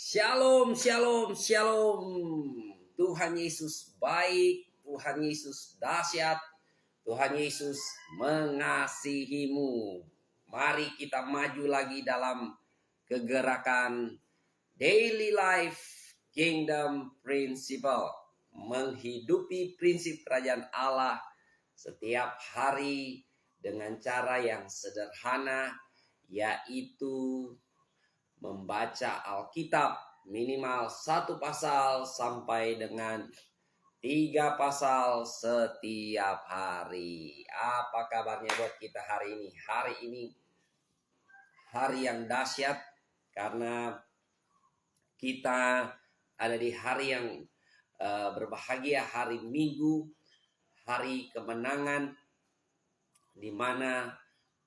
Shalom, shalom, shalom. Tuhan Yesus baik, Tuhan Yesus dahsyat, Tuhan Yesus mengasihimu. Mari kita maju lagi dalam kegerakan Daily Life Kingdom Principle. Menghidupi prinsip kerajaan Allah setiap hari dengan cara yang sederhana, yaitu membaca Alkitab minimal 1 pasal sampai dengan 3 pasal setiap hari. Apa kabarnya buat kita hari ini? Hari ini hari yang dahsyat karena kita ada di hari yang berbahagia, hari Minggu, hari kemenangan, di mana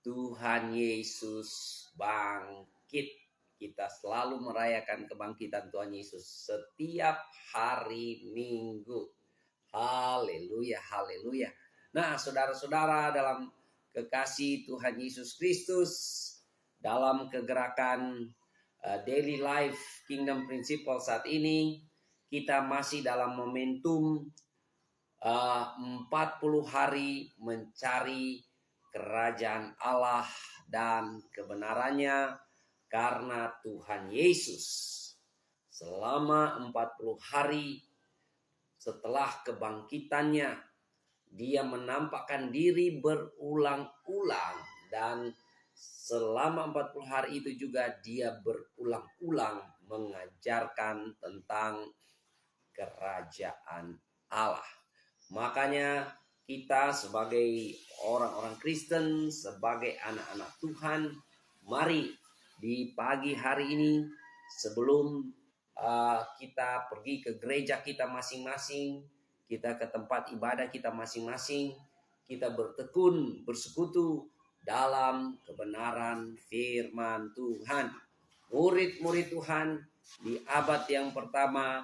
Tuhan Yesus bangkit. Kita selalu merayakan kebangkitan Tuhan Yesus setiap hari Minggu. Haleluya, haleluya. Nah, saudara-saudara dalam kekasih Tuhan Yesus Kristus, dalam kegerakan Daily Life Kingdom Principle saat ini, kita masih dalam momentum 40 hari mencari kerajaan Allah dan kebenarannya. Karena Tuhan Yesus selama 40 hari setelah kebangkitannya, dia menampakkan diri berulang-ulang. Dan selama 40 hari itu juga dia berulang-ulang mengajarkan tentang kerajaan Allah. Makanya kita sebagai orang-orang Kristen, sebagai anak-anak Tuhan, mari di pagi hari ini sebelum kita pergi ke gereja kita masing-masing, kita ke tempat ibadah kita masing-masing, kita bertekun, bersekutu dalam kebenaran firman Tuhan. Murid-murid Tuhan di abad yang pertama,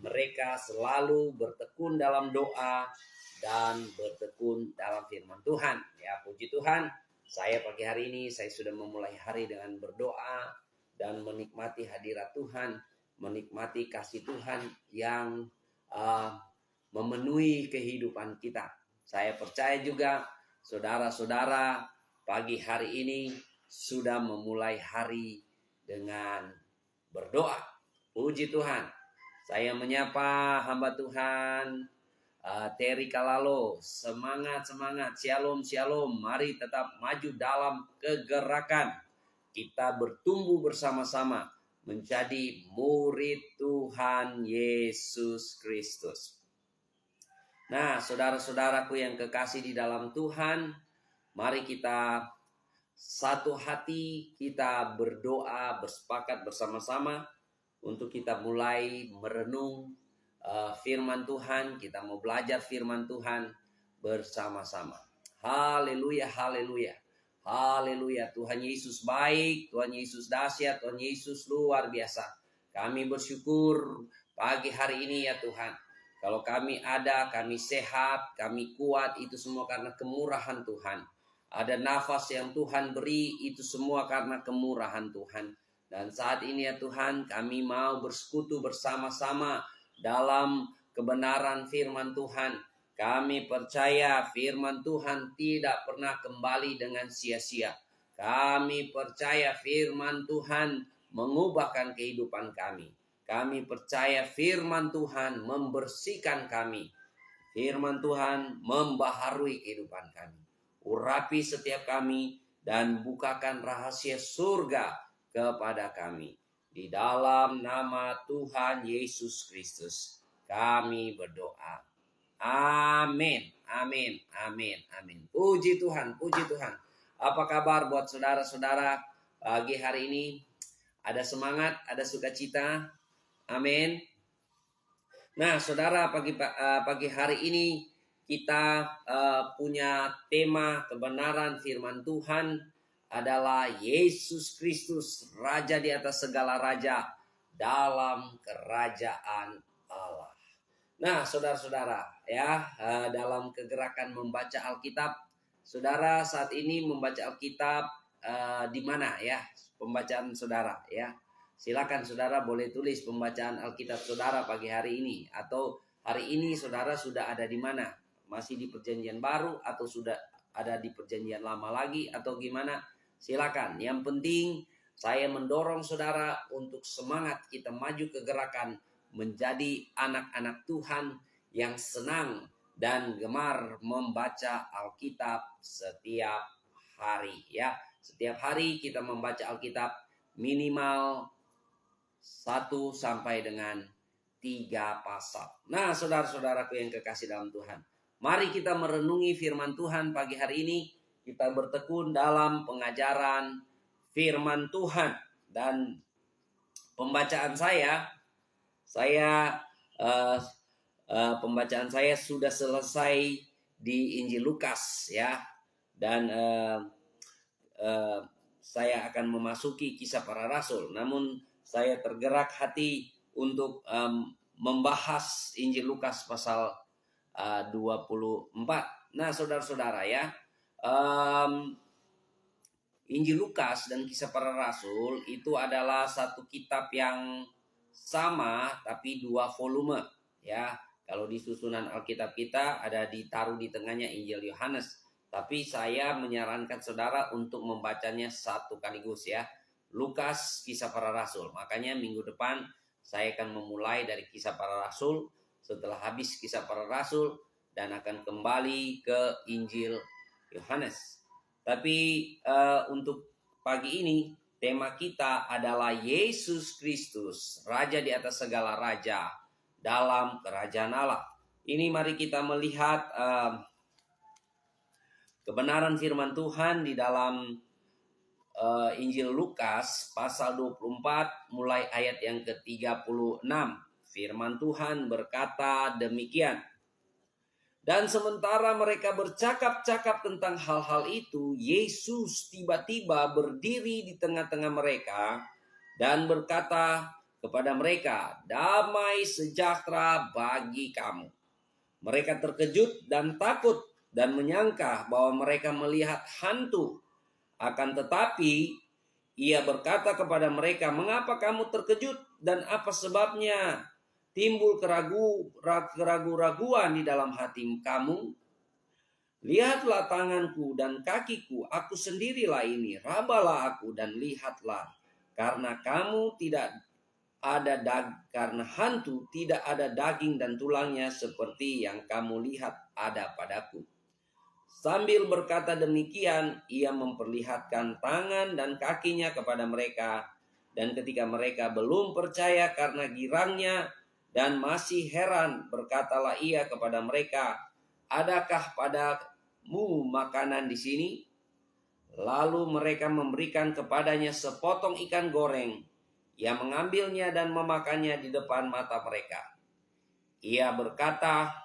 mereka selalu bertekun dalam doa dan bertekun dalam firman Tuhan. Ya, puji Tuhan. Saya pagi hari ini, saya sudah memulai hari dengan berdoa dan menikmati hadirat Tuhan, menikmati kasih Tuhan yang memenuhi kehidupan kita. Saya percaya juga saudara-saudara pagi hari ini sudah memulai hari dengan berdoa. Puji Tuhan. Saya menyapa hamba Tuhan Terry Kalalo, semangat, shalom, mari tetap maju dalam kegerakan. Kita bertumbuh bersama-sama menjadi murid Tuhan Yesus Kristus. Nah, saudara-saudaraku yang kekasih di dalam Tuhan, mari kita satu hati, kita berdoa, bersepakat bersama-sama untuk kita mulai merenung firman Tuhan. Kita mau belajar firman Tuhan bersama-sama. Haleluya, haleluya, haleluya. Tuhan Yesus baik, Tuhan Yesus dahsyat, Tuhan Yesus luar biasa. Kami bersyukur pagi hari ini ya Tuhan. Kalau kami ada, kami sehat, kami kuat, itu semua karena kemurahan Tuhan. Ada nafas yang Tuhan beri, itu semua karena kemurahan Tuhan. Dan saat ini ya Tuhan, kami mau bersekutu bersama-sama dalam kebenaran firman Tuhan. Kami percaya firman Tuhan tidak pernah kembali dengan sia-sia. Kami percaya firman Tuhan mengubahkan kehidupan kami. Kami percaya firman Tuhan membersihkan kami. Firman Tuhan membaharui kehidupan kami. Urapi setiap kami dan bukakan rahasia surga kepada kami. Di dalam nama Tuhan Yesus Kristus kami berdoa. Amin, amin, amin, amin. Puji Tuhan, puji Tuhan. Apa kabar buat saudara-saudara pagi hari ini? Ada semangat, ada sukacita. Amin. Nah, saudara, pagi hari ini kita punya tema kebenaran firman Tuhan adalah Yesus Kristus, Raja di atas segala raja dalam kerajaan Allah. Nah, saudara-saudara, ya, dalam kegerakan membaca Alkitab, saudara saat ini membaca Alkitab di mana ya? Pembacaan saudara, ya. Silakan saudara boleh tulis pembacaan Alkitab saudara pagi hari ini. Atau hari ini saudara sudah ada di mana? Masih di perjanjian baru atau sudah ada di perjanjian lama lagi atau gimana? Silakan. Yang penting saya mendorong saudara untuk semangat kita maju ke gerakan menjadi anak-anak Tuhan yang senang dan gemar membaca Alkitab setiap hari ya. Setiap hari kita membaca Alkitab minimal 1 sampai dengan 3 pasal. Nah, saudara-saudaraku yang kekasih dalam Tuhan, mari kita merenungi firman Tuhan pagi hari ini. Kita bertekun dalam pengajaran firman Tuhan. Dan pembacaan pembacaan saya sudah selesai di Injil Lukas ya. Dan saya akan memasuki Kisah Para Rasul. Namun saya tergerak hati untuk membahas Injil Lukas pasal 24. Nah, saudara-saudara ya, Injil Lukas dan Kisah Para Rasul itu adalah satu kitab yang sama tapi 2 volume ya. Kalau di susunan Alkitab kita ada ditaruh di tengahnya Injil Yohanes, tapi saya menyarankan saudara untuk membacanya satu kaligus ya. Lukas, Kisah Para Rasul. Makanya minggu depan saya akan memulai dari Kisah Para Rasul, setelah habis Kisah Para Rasul dan akan kembali ke Injil Yohanes. Tapi untuk pagi ini tema kita adalah Yesus Kristus, Raja di atas segala raja dalam kerajaan Allah. Ini mari kita melihat kebenaran firman Tuhan di dalam Injil Lukas pasal 24 mulai ayat yang ke-36. Firman Tuhan berkata demikian. Dan sementara mereka bercakap-cakap tentang hal-hal itu, Yesus tiba-tiba berdiri di tengah-tengah mereka dan berkata kepada mereka, "Damai sejahtera bagi kamu." Mereka terkejut dan takut dan menyangka bahwa mereka melihat hantu. Akan tetapi ia berkata kepada mereka, "Mengapa kamu terkejut dan apa sebabnya timbul keraguan di dalam hati kamu? Lihatlah tanganku dan kakiku, aku sendirilah ini. Rabalah aku dan lihatlah, karena karena hantu tidak ada daging dan tulangnya seperti yang kamu lihat ada padaku." Sambil berkata demikian, ia memperlihatkan tangan dan kakinya kepada mereka. Dan ketika mereka belum percaya karena girangnya dan masih heran, berkatalah ia kepada mereka, "Adakah padamu makanan di sini?" Lalu mereka memberikan kepadanya sepotong ikan goreng. Ia mengambilnya dan memakannya di depan mata mereka. Ia berkata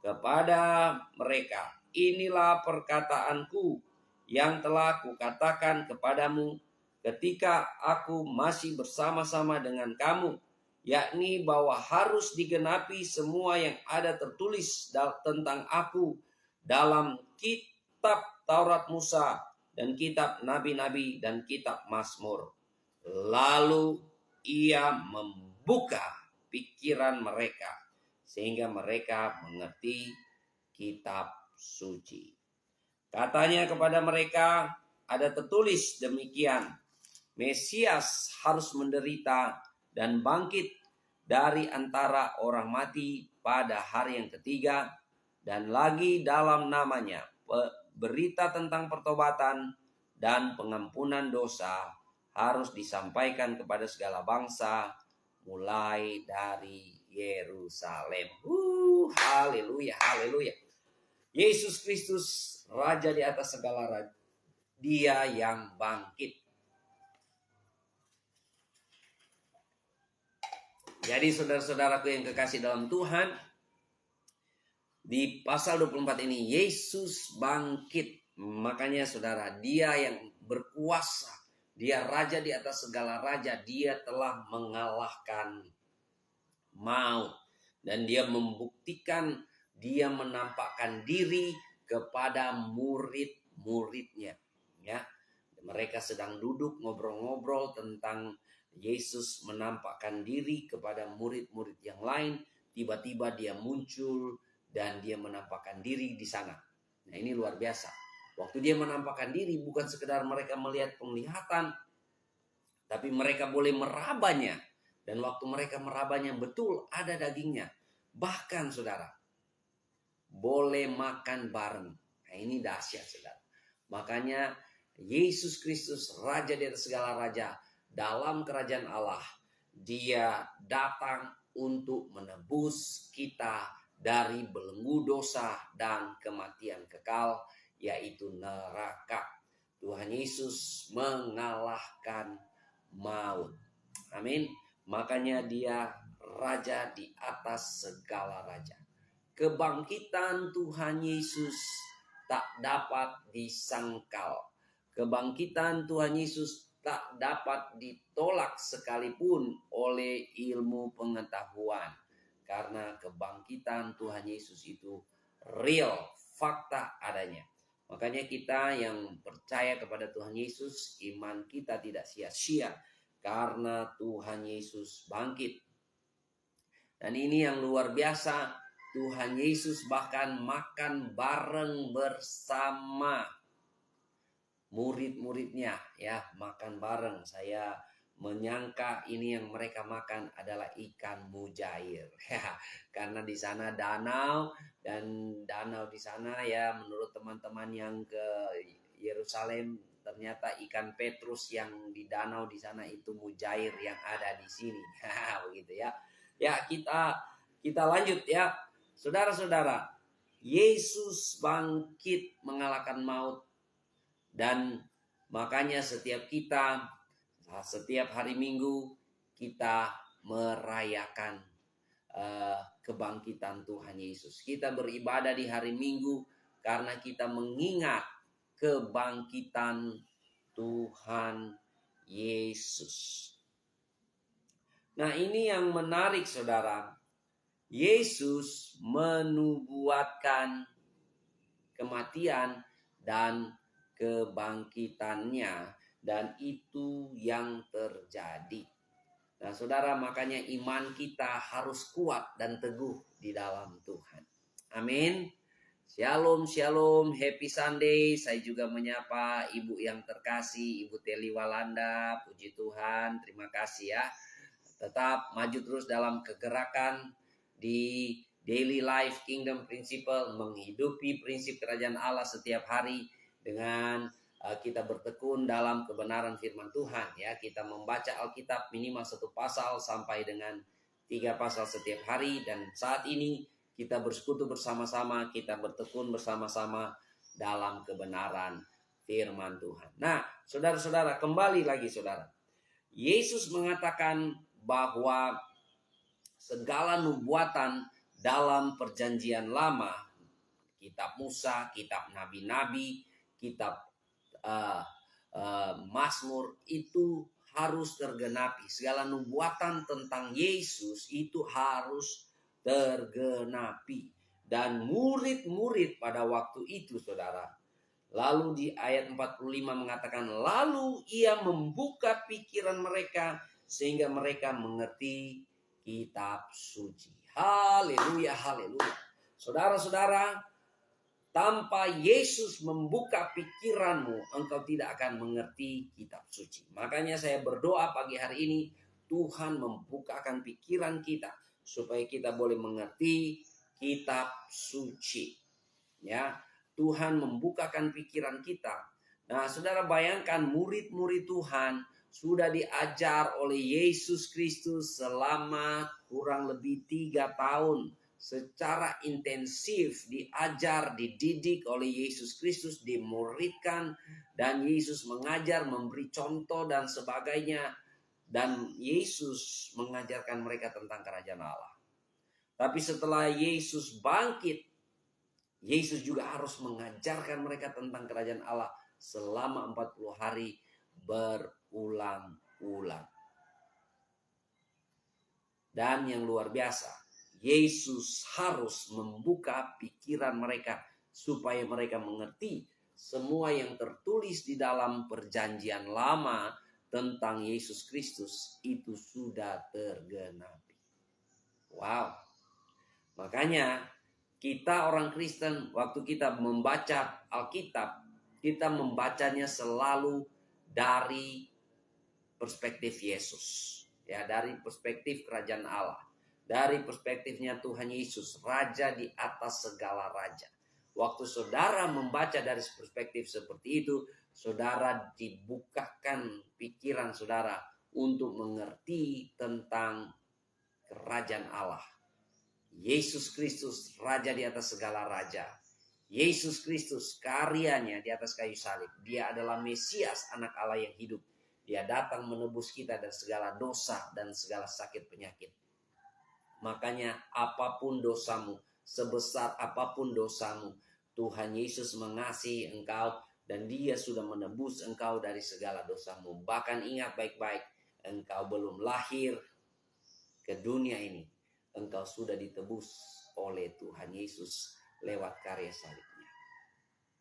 kepada mereka, "Inilah perkataanku yang telah kukatakan kepadamu ketika aku masih bersama-sama dengan kamu, yakni bahwa harus digenapi semua yang ada tertulis tentang aku dalam kitab Taurat Musa dan kitab Nabi-Nabi dan kitab Mazmur." Lalu ia membuka pikiran mereka sehingga mereka mengerti kitab suci. Katanya kepada mereka, ada tertulis demikian, Mesias harus menderita dan bangkit dari antara orang mati pada hari yang ketiga, dan lagi dalam namanya berita tentang pertobatan dan pengampunan dosa harus disampaikan kepada segala bangsa mulai dari Yerusalem. Haleluya, haleluya. Yesus Kristus, Raja di atas segala raja. Dia yang bangkit. Jadi saudara-saudaraku yang kekasih dalam Tuhan, di pasal 24 ini Yesus bangkit. Makanya saudara, dia yang berkuasa, dia raja di atas segala raja, dia telah mengalahkan maut. Dan dia membuktikan, dia menampakkan diri kepada murid-muridnya. Ya, mereka sedang duduk ngobrol-ngobrol tentang Yesus menampakkan diri kepada murid-murid yang lain. Tiba-tiba dia muncul dan dia menampakkan diri di sana. Nah, ini luar biasa. Waktu dia menampakkan diri, bukan sekedar mereka melihat penglihatan, tapi mereka boleh merabanya. Dan waktu mereka merabanya, betul ada dagingnya. Bahkan saudara, boleh makan bareng. Nah, ini dahsyat saudara. Makanya Yesus Kristus, Raja di atas segala raja, dalam kerajaan Allah, dia datang untuk menebus kita dari belenggu dosa dan kematian kekal, yaitu neraka. Tuhan Yesus mengalahkan maut. Amin. Makanya dia Raja di atas segala raja. Kebangkitan Tuhan Yesus tak dapat disangkal. Kebangkitan Tuhan Yesus tak dapat ditolak sekalipun oleh ilmu pengetahuan. Karena kebangkitan Tuhan Yesus itu real, fakta adanya. Makanya kita yang percaya kepada Tuhan Yesus, iman kita tidak sia-sia. Karena Tuhan Yesus bangkit. Dan ini yang luar biasa. Tuhan Yesus bahkan makan bareng bersama murid-muridnya, ya, makan bareng. Saya menyangka ini yang mereka makan adalah ikan mujair, ya, karena di sana danau, dan danau di sana, ya, menurut teman-teman yang ke Yerusalem, ternyata ikan Petrus yang di danau di sana itu mujair yang ada di sini, begitu ya. Ya, kita lanjut ya, saudara-saudara. Yesus bangkit mengalahkan maut. Dan makanya setiap hari Minggu kita merayakan kebangkitan Tuhan Yesus. Kita beribadah di hari Minggu karena kita mengingat kebangkitan Tuhan Yesus. Nah, ini yang menarik saudara. Yesus menubuatkan kematian dan kebangkitannya, dan itu yang terjadi. Nah saudara, makanya iman kita harus kuat dan teguh di dalam Tuhan. Amin. Shalom, shalom, happy Sunday. Saya juga menyapa ibu yang terkasih, Ibu Teli Walanda. Puji Tuhan, terima kasih ya. Tetap maju terus dalam kegerakan di daily life kingdom principle, menghidupi prinsip kerajaan Allah setiap hari dengan kita bertekun dalam kebenaran firman Tuhan, ya. Kita membaca Alkitab minimal 1 pasal sampai dengan 3 pasal setiap hari, dan saat ini kita bersekutu bersama-sama, kita bertekun bersama-sama dalam kebenaran firman Tuhan. Nah, saudara-saudara, kembali lagi saudara. Yesus mengatakan bahwa segala nubuatan dalam perjanjian lama, kitab Musa, kitab nabi-nabi, kitab Mazmur, itu harus tergenapi. Segala nubuatan tentang Yesus itu harus tergenapi. Dan murid-murid pada waktu itu saudara, lalu di ayat 45 mengatakan, lalu ia membuka pikiran mereka sehingga mereka mengerti kitab suci. Haleluya, haleluya. Saudara-saudara, tanpa Yesus membuka pikiranmu, engkau tidak akan mengerti kitab suci. Makanya saya berdoa pagi hari ini, Tuhan membukakan pikiran kita supaya kita boleh mengerti kitab suci. Ya, Tuhan membukakan pikiran kita. Nah, saudara bayangkan murid-murid Tuhan sudah diajar oleh Yesus Kristus selama kurang lebih 3 tahun. Secara intensif diajar, dididik oleh Yesus Kristus, dimuridkan, dan Yesus mengajar, memberi contoh dan sebagainya. Dan Yesus mengajarkan mereka tentang kerajaan Allah. Tapi setelah Yesus bangkit, Yesus juga harus mengajarkan mereka tentang kerajaan Allah selama 40 hari berulang-ulang. Dan yang luar biasa, Yesus harus membuka pikiran mereka supaya mereka mengerti semua yang tertulis di dalam perjanjian lama tentang Yesus Kristus itu sudah tergenapi. Wow. Makanya kita orang Kristen waktu kita membaca Alkitab, kita membacanya selalu dari perspektif Yesus. Ya, dari perspektif kerajaan Allah. Dari perspektifnya Tuhan Yesus, Raja di atas segala raja. Waktu saudara membaca dari perspektif seperti itu, saudara dibukakan pikiran saudara untuk mengerti tentang kerajaan Allah. Yesus Kristus, Raja di atas segala raja. Yesus Kristus, karyanya di atas kayu salib. Dia adalah Mesias, anak Allah yang hidup. Dia datang menebus kita dari segala dosa dan segala sakit penyakit. Makanya apapun dosamu, sebesar apapun dosamu, Tuhan Yesus mengasihi engkau dan Dia sudah menebus engkau dari segala dosamu. Bahkan ingat baik-baik, engkau belum lahir ke dunia ini, engkau sudah ditebus oleh Tuhan Yesus lewat karya salibnya.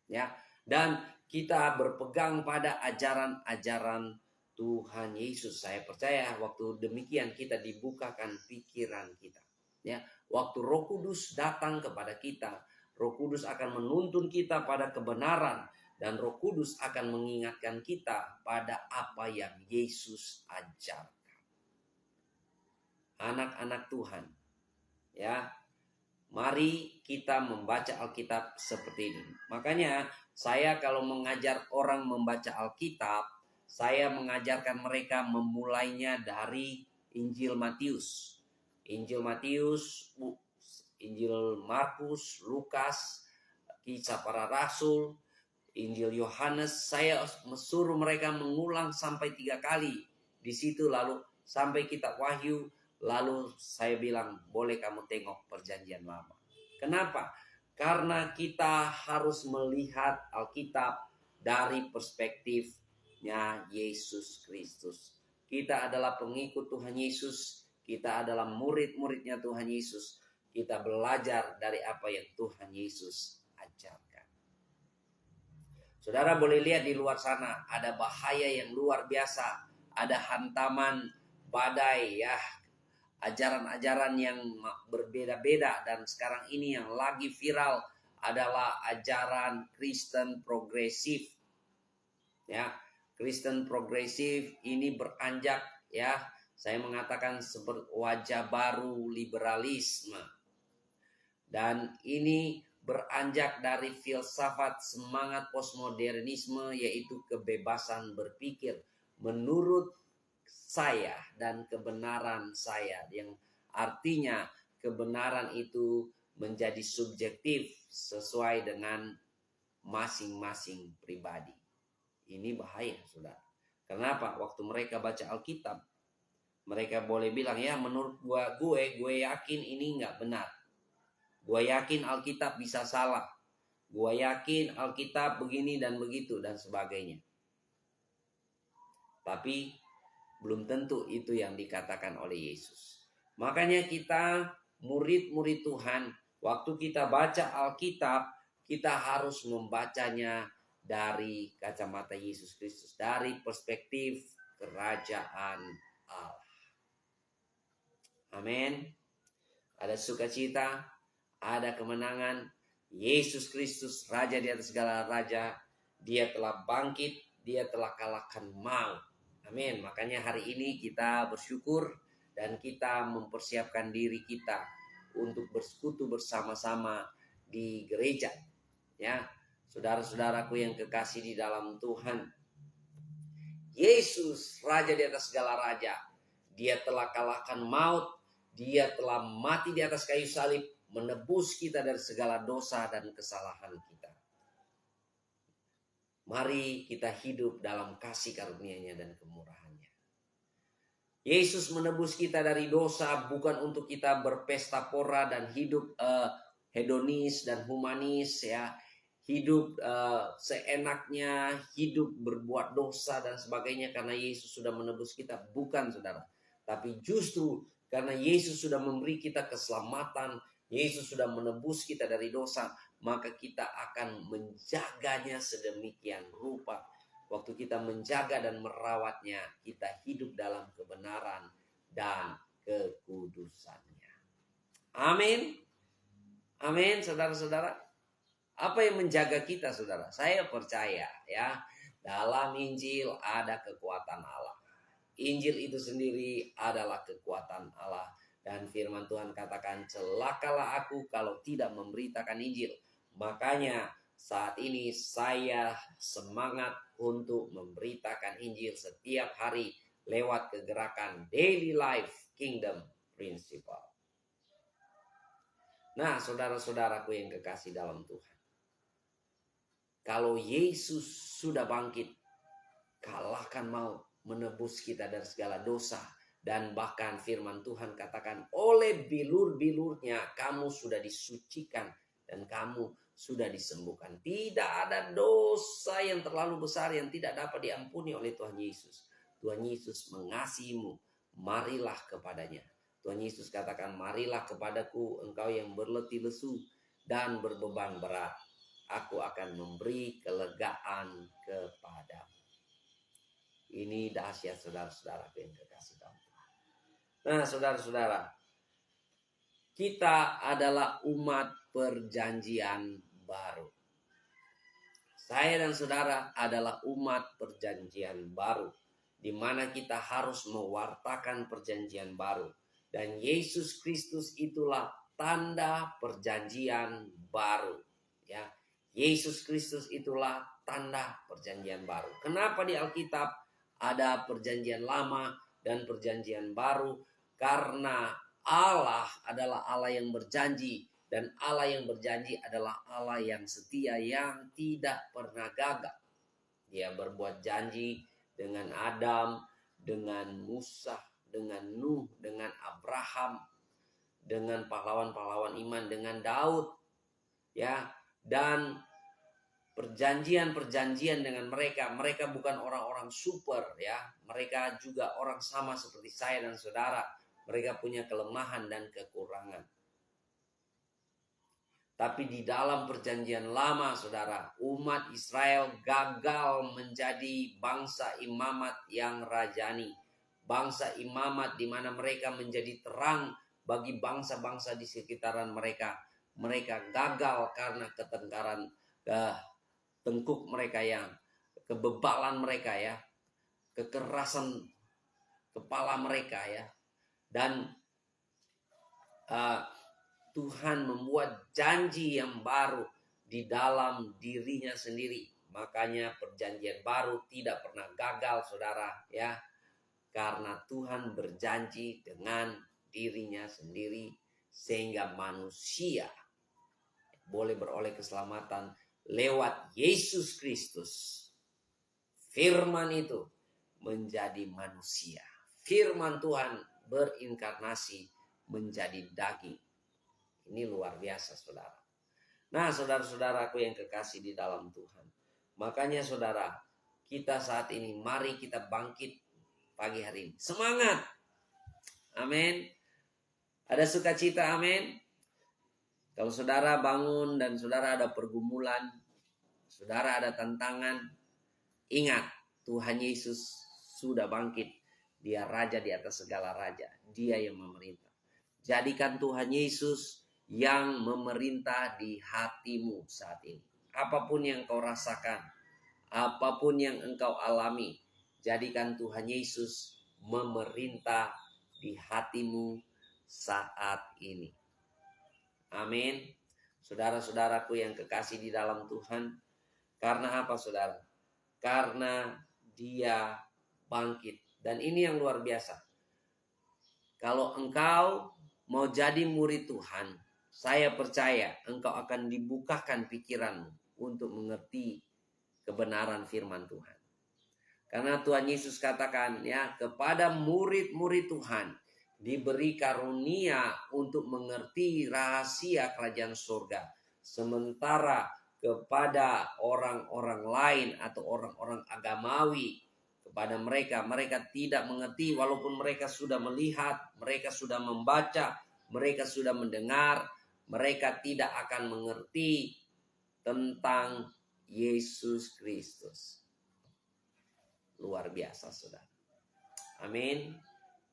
Ya, dan kita berpegang pada ajaran-ajaran Tuhan Yesus. Saya percaya waktu demikian kita dibukakan pikiran kita. Ya, waktu Roh Kudus datang kepada kita, Roh Kudus akan menuntun kita pada kebenaran dan Roh Kudus akan mengingatkan kita pada apa yang Yesus ajarkan. Anak-anak Tuhan, ya, mari kita membaca Alkitab seperti ini. Makanya saya kalau mengajar orang membaca Alkitab, saya mengajarkan mereka memulainya dari Injil Matius. Injil Matius, Injil Markus, Lukas, Kisah Para Rasul, Injil Yohanes. Saya suruh mereka mengulang sampai 3 kali. Di situ lalu sampai kitab Wahyu. Lalu saya bilang, boleh kamu tengok Perjanjian Lama. Kenapa? Karena kita harus melihat Alkitab dari perspektifnya Yesus Kristus. Kita adalah pengikut Tuhan Yesus. Kita adalah murid-muridnya Tuhan Yesus. Kita belajar dari apa yang Tuhan Yesus ajarkan. Saudara boleh lihat di luar sana, ada bahaya yang luar biasa. Ada hantaman badai, ya. Ajaran-ajaran yang berbeda-beda, dan sekarang ini yang lagi viral adalah ajaran Kristen progresif. Ya, Kristen progresif ini beranjak, ya, saya mengatakan seperti wajah baru liberalisme. Dan ini beranjak dari filsafat semangat postmodernisme, yaitu kebebasan berpikir menurut saya dan kebenaran saya, yang artinya kebenaran itu menjadi subjektif sesuai dengan masing-masing pribadi. Ini bahaya, saudara. Kenapa? Waktu mereka baca Alkitab, mereka boleh bilang, ya menurut gue yakin ini nggak benar. Gue yakin Alkitab bisa salah. Gue yakin Alkitab begini dan begitu dan sebagainya. Tapi belum tentu itu yang dikatakan oleh Yesus. Makanya kita murid-murid Tuhan, waktu kita baca Alkitab, kita harus membacanya dari kacamata Yesus Kristus, dari perspektif kerajaan Allah. Amin. Ada sukacita, ada kemenangan. Yesus Kristus, Raja di atas segala raja, Dia telah bangkit, Dia telah kalahkan maut. Amin. Makanya hari ini kita bersyukur dan kita mempersiapkan diri kita untuk bersekutu bersama-sama di gereja. Ya, saudara-saudaraku yang kekasih di dalam Tuhan. Yesus, Raja di atas segala raja. Dia telah kalahkan maut. Dia telah mati di atas kayu salib, menebus kita dari segala dosa dan kesalahan kita. Mari kita hidup dalam kasih karunia-Nya dan kemurahan-Nya. Yesus menebus kita dari dosa bukan untuk kita berpesta pora dan hidup hedonis dan humanis, ya. Hidup seenaknya, hidup berbuat dosa dan sebagainya karena Yesus sudah menebus kita. Bukan, saudara. Tapi justru karena Yesus sudah memberi kita keselamatan, Yesus sudah menebus kita dari dosa, maka kita akan menjaganya sedemikian rupa. waktu kita menjaga dan merawatnya, kita hidup dalam kebenaran dan kekudusannya. Amin. Amin, saudara-saudara. Apa yang menjaga kita, saudara? Saya percaya ya, dalam Injil ada kekuatan Allah. Injil itu sendiri adalah kekuatan Allah. Dan firman Tuhan katakan, celakalah aku kalau tidak memberitakan Injil. Makanya saat ini saya semangat untuk memberitakan Injil setiap hari lewat kegerakan Daily Life Kingdom Principle. Nah, saudara-saudaraku yang kekasih dalam Tuhan. Kalau Yesus sudah bangkit, kalahkan maut, menebus kita dari segala dosa. Dan bahkan firman Tuhan katakan, oleh bilur-bilurnya kamu sudah disucikan dan kamu sudah disembuhkan. Tidak ada dosa yang terlalu besar yang tidak dapat diampuni oleh Tuhan Yesus. Tuhan Yesus mengasihimu, marilah kepadanya. Tuhan Yesus katakan, marilah kepadaku engkau yang berletih lesu dan berbeban berat. Aku akan memberi kelegaan kepadamu. Ini dahsyat saudara-saudara yang kekasih dalam Tuhan. Nah, saudara-saudara, kita adalah umat perjanjian baru. Saya dan saudara adalah umat perjanjian baru, di mana kita harus mewartakan perjanjian baru. Dan Yesus Kristus itulah tanda perjanjian baru. Ya, Yesus Kristus itulah tanda perjanjian baru. Kenapa di Alkitab ada perjanjian lama dan perjanjian baru? Karena Allah adalah Allah yang berjanji. Dan Allah yang berjanji adalah Allah yang setia, yang tidak pernah gagal. Dia berbuat janji dengan Adam, dengan Musa, dengan Nuh, dengan Abraham, dengan pahlawan-pahlawan iman, dengan Daud. Ya, dan perjanjian-perjanjian dengan mereka bukan orang-orang super ya, mereka juga orang sama seperti saya dan saudara. Mereka punya kelemahan dan kekurangan. Tapi di dalam perjanjian lama, saudara, umat Israel gagal menjadi bangsa imamat yang rajani, bangsa imamat di mana mereka menjadi terang bagi bangsa-bangsa di sekitaran mereka. Mereka gagal karena ketengkaran tengkuk mereka, yang kebebalan mereka ya, kekerasan kepala mereka ya. Dan Tuhan membuat janji yang baru di dalam dirinya sendiri. Makanya perjanjian baru tidak pernah gagal, saudara ya. Karena Tuhan berjanji dengan dirinya sendiri, sehingga manusia boleh beroleh keselamatan lewat Yesus Kristus. Firman itu menjadi manusia. Firman Tuhan berinkarnasi menjadi daging. Ini luar biasa, saudara. Nah, saudara-saudaraku yang kekasih di dalam Tuhan. Makanya saudara, kita saat ini mari kita bangkit pagi hari ini. Semangat. Amin. Ada sukacita, amin. Kalau saudara bangun dan saudara ada pergumulan, saudara ada tantangan, ingat Tuhan Yesus sudah bangkit. Dia raja di atas segala raja. Dia yang memerintah. Jadikan Tuhan Yesus yang memerintah di hatimu saat ini. Apapun yang kau rasakan, apapun yang engkau alami, jadikan Tuhan Yesus memerintah di hatimu saat ini. Amin. Saudara-saudaraku yang kekasih di dalam Tuhan. Karena apa, saudara? Karena Dia bangkit. Dan ini yang luar biasa. Kalau engkau mau jadi murid Tuhan, saya percaya engkau akan dibukakan pikiranmu untuk mengerti kebenaran firman Tuhan. Karena Tuhan Yesus katakan ya, kepada murid-murid Tuhan diberi karunia untuk mengerti rahasia kerajaan surga. Sementara kepada orang-orang lain atau orang-orang agamawi, kepada mereka tidak mengerti, walaupun mereka sudah melihat, mereka sudah membaca, mereka sudah mendengar, mereka tidak akan mengerti tentang Yesus Kristus. luar biasa, saudara. Amin.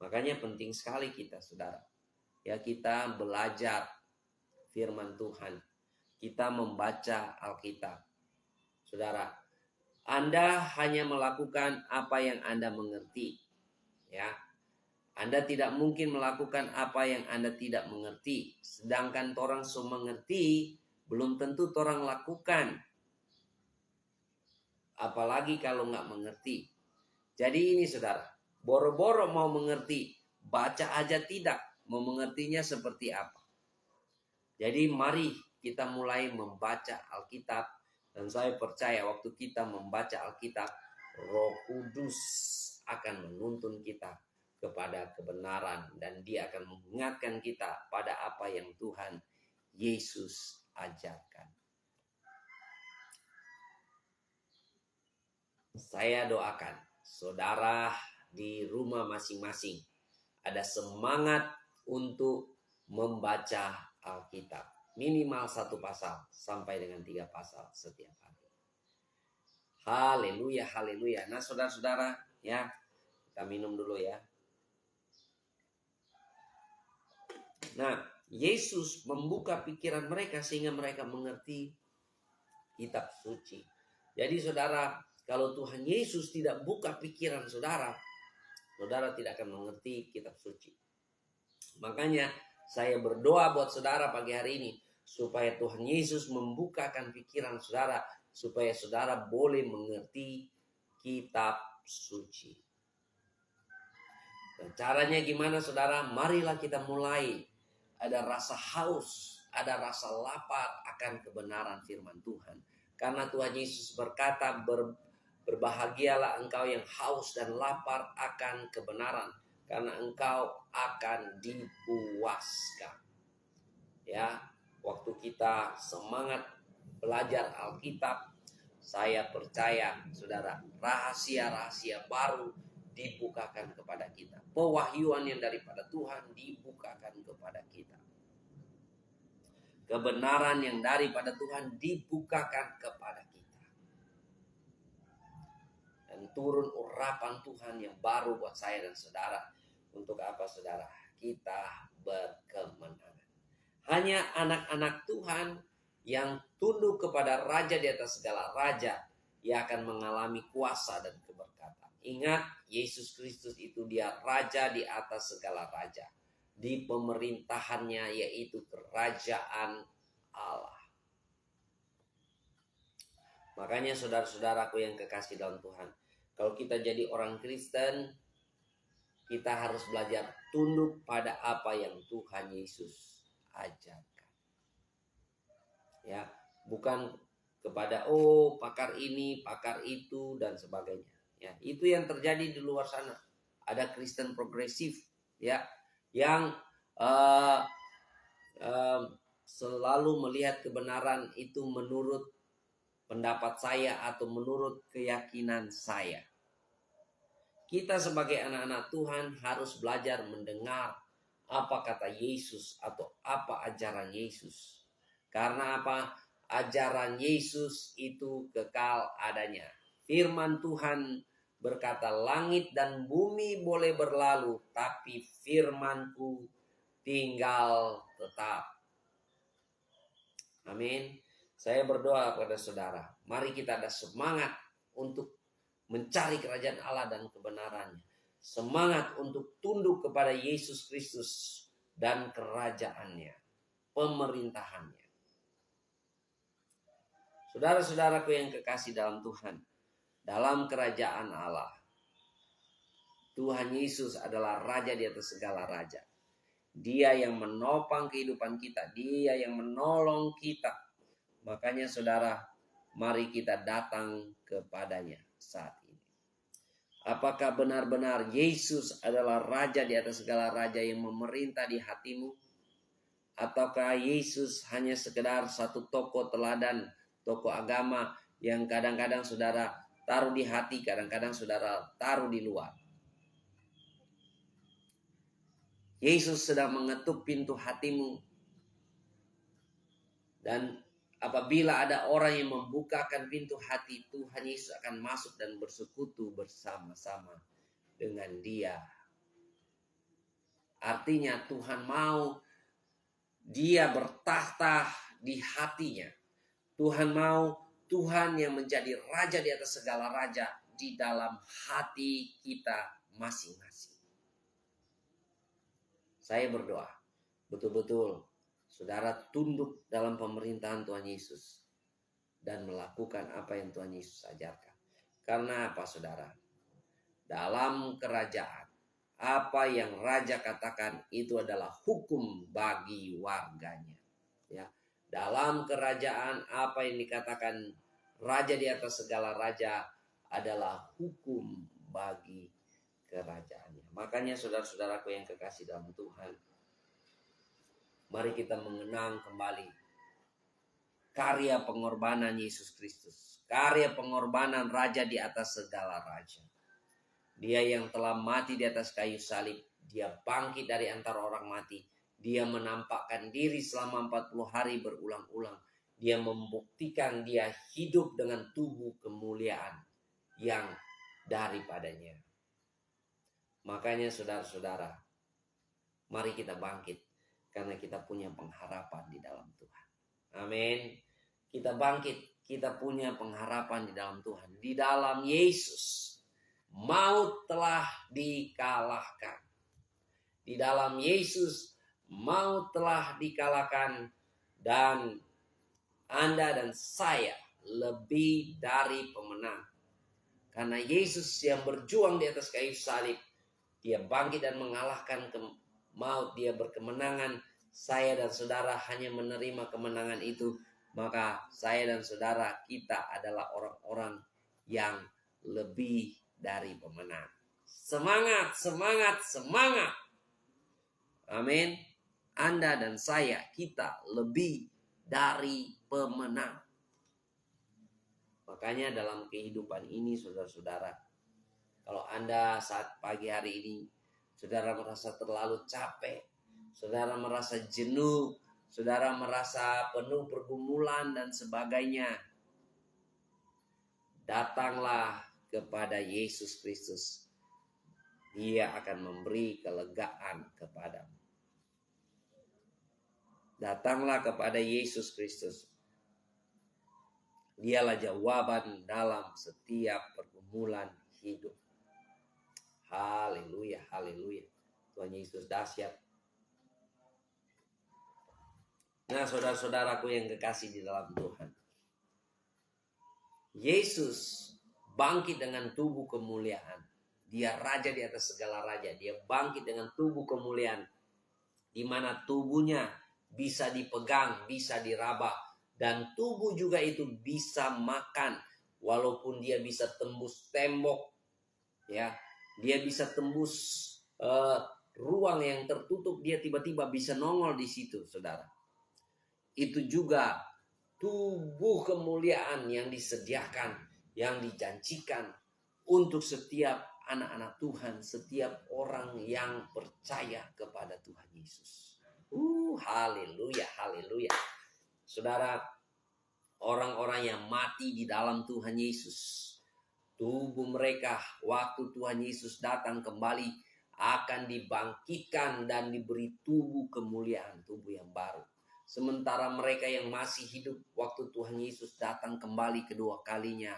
Makanya penting sekali kita, saudara. Ya, kita belajar firman Tuhan. Kita membaca Alkitab. Saudara, Anda hanya melakukan apa yang Anda mengerti. Ya. Anda tidak mungkin melakukan apa yang Anda tidak mengerti. Sedangkan orang mengerti, belum tentu orang lakukan. Apalagi kalau nggak mengerti. Jadi ini, saudara, boro-boro mau mengerti, baca aja tidak, mau mengertinya seperti apa. Jadi mari kita mulai membaca Alkitab. Dan saya percaya waktu kita membaca Alkitab, Roh Kudus akan menuntun kita kepada kebenaran. Dan dia akan mengingatkan kita pada apa yang Tuhan Yesus ajarkan. Saya doakan saudara di rumah masing-masing ada semangat untuk membaca Alkitab. Minimal 1 pasal sampai dengan 3 pasal setiap hari. Haleluya, haleluya. Nah, saudara-saudara, ya, kita minum dulu ya. Nah, Yesus membuka pikiran mereka sehingga mereka mengerti kitab suci. Jadi saudara, kalau Tuhan Yesus tidak buka pikiran saudara, saudara tidak akan mengerti kitab suci. Makanya saya berdoa buat saudara pagi hari ini, supaya Tuhan Yesus membukakan pikiran saudara, supaya saudara boleh mengerti kitab suci. Dan caranya gimana, saudara? Marilah kita mulai. Ada rasa haus, ada rasa lapar akan kebenaran firman Tuhan. Karena Tuhan Yesus berkata, berbahagialah engkau yang haus dan lapar akan kebenaran, karena engkau akan dipuaskan. Ya, waktu kita semangat belajar Alkitab, saya percaya, saudara, rahasia-rahasia baru dibukakan kepada kita. Pewahyuan yang daripada Tuhan dibukakan kepada kita. Kebenaran yang daripada Tuhan dibukakan kepada kita. Dan turun urapan Tuhan yang baru buat saya dan saudara. Untuk apa, saudara? Kita berkemenangan. Hanya anak-anak Tuhan yang tunduk kepada Raja di atas segala raja, ia akan mengalami kuasa dan keberkatan. Ingat, Yesus Kristus itu dia Raja di atas segala raja. Di pemerintahannya, yaitu kerajaan Allah. Makanya saudara-saudaraku yang kekasih dalam Tuhan, kalau kita jadi orang Kristen, kita harus belajar tunduk pada apa yang Tuhan Yesus ajarkan. Ya, bukan kepada pakar ini, pakar itu dan sebagainya. Ya, itu yang terjadi di luar sana. Ada Kristen progresif, ya, yang selalu melihat kebenaran itu menurut pendapat saya atau menurut keyakinan saya. Kita sebagai anak-anak Tuhan harus belajar mendengar apa kata Yesus atau apa ajaran Yesus. Karena apa? Ajaran Yesus itu kekal adanya. Firman Tuhan berkata, langit dan bumi boleh berlalu, tapi firman-Ku tinggal tetap. Amin. Saya berdoa kepada saudara, mari kita ada semangat untuk mencari kerajaan Allah dan kebenarannya. Semangat untuk tunduk kepada Yesus Kristus dan kerajaannya, pemerintahannya. Saudara-saudaraku yang kekasih dalam Tuhan, dalam kerajaan Allah, Tuhan Yesus adalah Raja di atas segala raja. Dia yang menopang kehidupan kita, Dia yang menolong kita. Makanya saudara, mari kita datang kepadanya saat ini. Apakah benar-benar Yesus adalah Raja di atas segala raja yang memerintah di hatimu? Ataukah Yesus hanya sekedar satu tokoh teladan, tokoh agama yang kadang-kadang saudara taruh di hati, kadang-kadang saudara taruh di luar? Yesus sedang mengetuk pintu hatimu. Dan apabila ada orang yang membukakan pintu hati, Tuhan Yesus akan masuk dan bersekutu bersama-sama dengan dia. Artinya Tuhan mau dia bertahta di hatinya. Tuhan mau Tuhan yang menjadi raja di atas segala raja di dalam hati kita masing-masing. Saya berdoa, betul-betul saudara tunduk dalam pemerintahan Tuhan Yesus dan melakukan apa yang Tuhan Yesus ajarkan. Karena apa, saudara? Dalam kerajaan, apa yang raja katakan itu adalah hukum bagi warganya. Ya, dalam kerajaan apa yang dikatakan raja di atas segala raja adalah hukum bagi kerajaannya. Makanya saudara-saudaraku yang kekasih dalam Tuhan, mari kita mengenang kembali karya pengorbanan Yesus Kristus. Karya pengorbanan raja di atas segala raja. Dia yang telah mati di atas kayu salib. Dia bangkit dari antara orang mati. Dia menampakkan diri selama 40 hari berulang-ulang. Dia membuktikan dia hidup dengan tubuh kemuliaan yang daripadanya. Makanya saudara-saudara, mari kita bangkit. Karena kita punya pengharapan di dalam Tuhan. Amin. Kita bangkit. Kita punya pengharapan di dalam Tuhan. Di dalam Yesus. Maut telah dikalahkan. Di dalam Yesus maut telah dikalahkan. Dan Anda dan saya lebih dari pemenang. Karena Yesus yang berjuang di atas kayu salib, dia bangkit dan mengalahkan maut. Dia berkemenangan. Saya dan saudara hanya menerima kemenangan itu. Maka saya dan saudara kita adalah orang-orang yang lebih dari pemenang. Semangat, semangat, semangat. Amin. Anda dan saya, kita lebih dari pemenang. Makanya dalam kehidupan ini saudara-saudara, kalau Anda saat pagi hari ini, saudara merasa terlalu capek, saudara merasa jenuh, saudara merasa penuh pergumulan dan sebagainya, datanglah kepada Yesus Kristus. Dia akan memberi kelegaan kepadamu. Datanglah kepada Yesus Kristus. Dialah jawaban dalam setiap pergumulan hidup. Haleluya, haleluya. Tuhan Yesus dahsyat. Nah, saudara-saudaraku yang kekasih di dalam Tuhan, Yesus bangkit dengan tubuh kemuliaan. Dia raja di atas segala raja. Dia bangkit dengan tubuh kemuliaan, di mana tubuhnya bisa dipegang, bisa diraba, dan tubuh juga itu bisa makan. Walaupun dia bisa tembus tembok, ya, dia bisa tembus ruang yang tertutup, dia tiba-tiba bisa nongol di situ, saudara. Itu juga tubuh kemuliaan yang disediakan, yang dijanjikan untuk setiap anak-anak Tuhan, setiap orang yang percaya kepada Tuhan Yesus. Haleluya, haleluya. Saudara, orang-orang yang mati di dalam Tuhan Yesus, tubuh mereka waktu Tuhan Yesus datang kembali akan dibangkitkan dan diberi tubuh kemuliaan, tubuh yang baru. Sementara mereka yang masih hidup waktu Tuhan Yesus datang kembali kedua kalinya,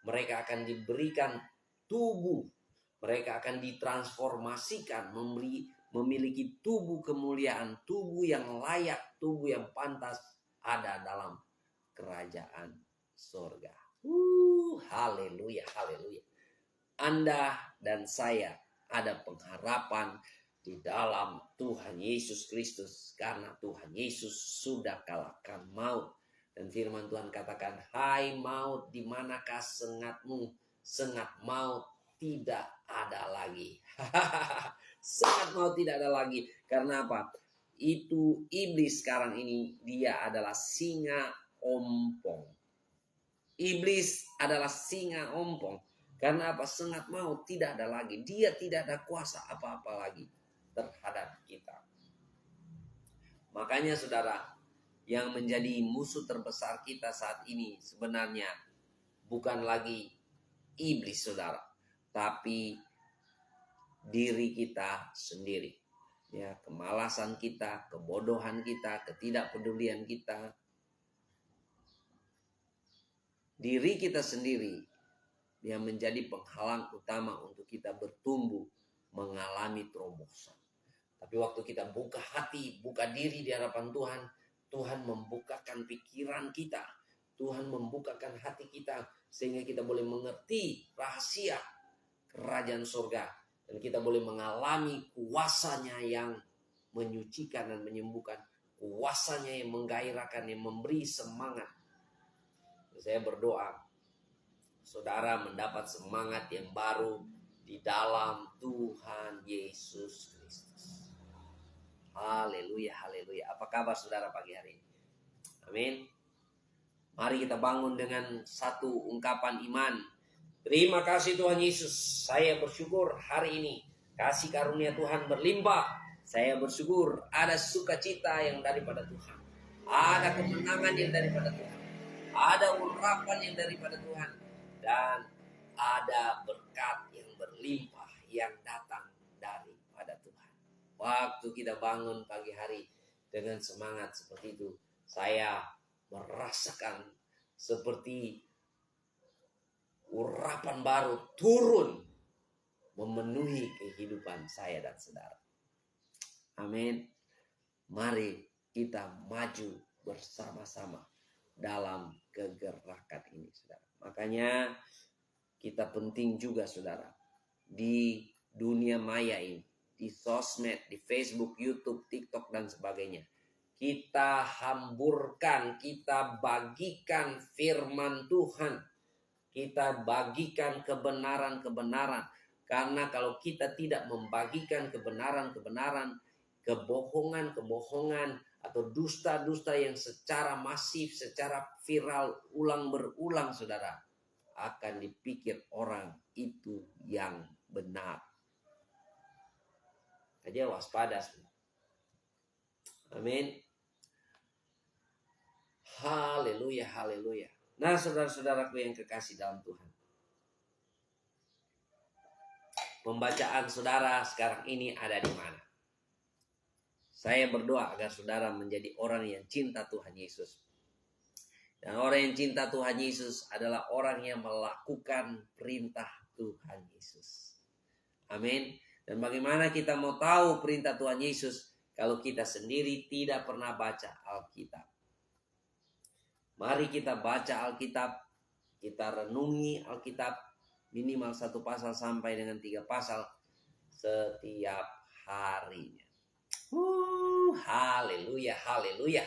mereka akan diberikan tubuh. Mereka akan ditransformasikan, memiliki tubuh kemuliaan, tubuh yang layak, tubuh yang pantas ada dalam kerajaan surga. Haleluya, haleluya. Anda dan saya ada pengharapan di dalam Tuhan Yesus Kristus, karena Tuhan Yesus sudah kalahkan maut. Dan firman Tuhan katakan, hai maut, di manakah sengatmu? Sengat maut tidak ada lagi. Sengat maut tidak ada lagi. Karena apa? Itu iblis sekarang ini, dia adalah singa ompong. Iblis adalah singa ompong. Karena apa? Sengat maut tidak ada lagi. Dia tidak ada kuasa apa-apa lagi terhadap kita. Makanya saudara, yang menjadi musuh terbesar kita saat ini sebenarnya bukan lagi iblis, saudara, tapi diri kita sendiri. Ya, kemalasan kita, kebodohan kita, ketidakpedulian kita. Diri kita sendiri yang menjadi penghalang utama untuk kita bertumbuh, mengalami terobosan. Tapi waktu kita buka hati, buka diri di hadapan Tuhan, Tuhan membukakan pikiran kita. Tuhan membukakan hati kita sehingga kita boleh mengerti rahasia kerajaan surga. Dan kita boleh mengalami kuasanya yang menyucikan dan menyembuhkan. Kuasanya yang menggairahkan, yang memberi semangat. Saya berdoa, saudara mendapat semangat yang baru di dalam Tuhan Yesus Kristus. Haleluya, haleluya. Apa kabar saudara pagi hari ini? Amin. Mari kita bangun dengan satu ungkapan iman. Terima kasih Tuhan Yesus. Saya bersyukur hari ini kasih karunia Tuhan berlimpah. Saya bersyukur ada sukacita yang daripada Tuhan. Ada kemenangan yang daripada Tuhan. Ada urapan yang daripada Tuhan. Dan ada berkat yang berlimpah yang datang daripada Tuhan. Waktu kita bangun pagi hari dengan semangat seperti itu, saya merasakan seperti urapan baru turun memenuhi kehidupan saya dan saudara. Amin. Mari kita maju bersama-sama dalam kegerakan ini, saudara. Makanya kita penting juga, saudara, di dunia maya ini, di sosmed, di Facebook, YouTube, TikTok, dan sebagainya. Kita hamburkan, kita bagikan firman Tuhan. Kita bagikan kebenaran-kebenaran. Karena kalau kita tidak membagikan kebenaran-kebenaran, kebohongan-kebohongan, atau dusta-dusta yang secara masif, secara viral, ulang berulang, saudara, akan dipikir orang itu yang benar. Aja waspada. Amin. Haleluya, haleluya. Nah, saudara-saudaraku yang kekasih dalam Tuhan, pembacaan saudara sekarang ini ada di mana? Saya berdoa agar saudara menjadi orang yang cinta Tuhan Yesus. Dan orang yang cinta Tuhan Yesus adalah orang yang melakukan perintah Tuhan Yesus. Amin. Dan bagaimana kita mau tahu perintah Tuhan Yesus kalau kita sendiri tidak pernah baca Alkitab? Mari kita baca Alkitab, kita renungi Alkitab minimal 1 pasal sampai dengan 3 pasal setiap harinya. Haleluya, haleluya.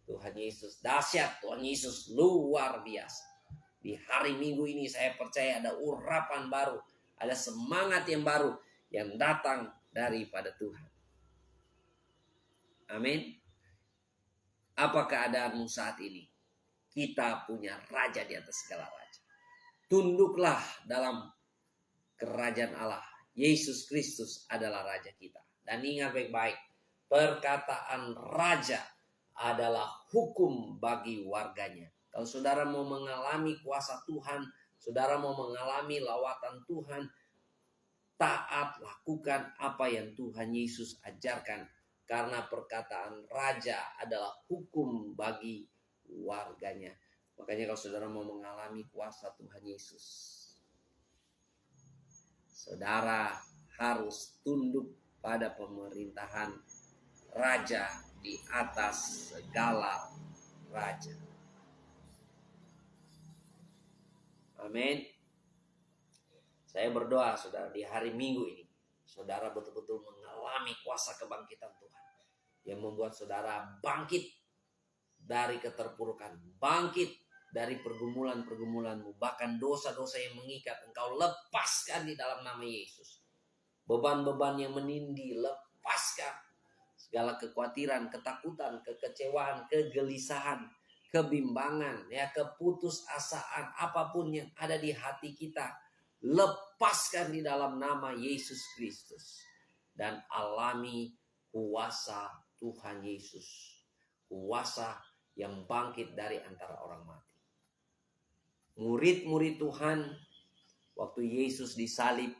Tuhan Yesus dahsyat, Tuhan Yesus luar biasa. Di hari Minggu ini saya percaya ada urapan baru, ada semangat yang baru yang datang daripada Tuhan. Amin. Apa keadaanmu saat ini? Kita punya raja di atas segala raja. Tunduklah dalam kerajaan Allah. Yesus Kristus adalah raja kita. Dan ingat baik-baik, perkataan raja adalah hukum bagi warganya. Kalau saudara mau mengalami kuasa Tuhan, saudara mau mengalami lawatan Tuhan, taat, lakukan apa yang Tuhan Yesus ajarkan. Karena perkataan raja adalah hukum bagi warganya. Makanya kalau saudara mau mengalami kuasa Tuhan Yesus, saudara harus tunduk pada pemerintahan raja di atas segala raja. Amin. Saya berdoa saudara di hari Minggu ini, saudara betul-betul mengalami kuasa kebangkitan Tuhan yang membuat saudara bangkit dari keterpurukan, bangkit dari pergumulan-pergumulanmu, bahkan dosa-dosa yang mengikat, engkau lepaskan di dalam nama Yesus. Beban-beban yang menindih, lepaskan. Segala kekhawatiran, ketakutan, kekecewaan, kegelisahan, kebimbangan, ya, keputusasaan, apapun yang ada di hati kita, lepaskan di dalam nama Yesus Kristus. Dan alami kuasa Tuhan Yesus. Kuasa yang bangkit dari antara orang mati. Murid-murid Tuhan waktu Yesus disalib,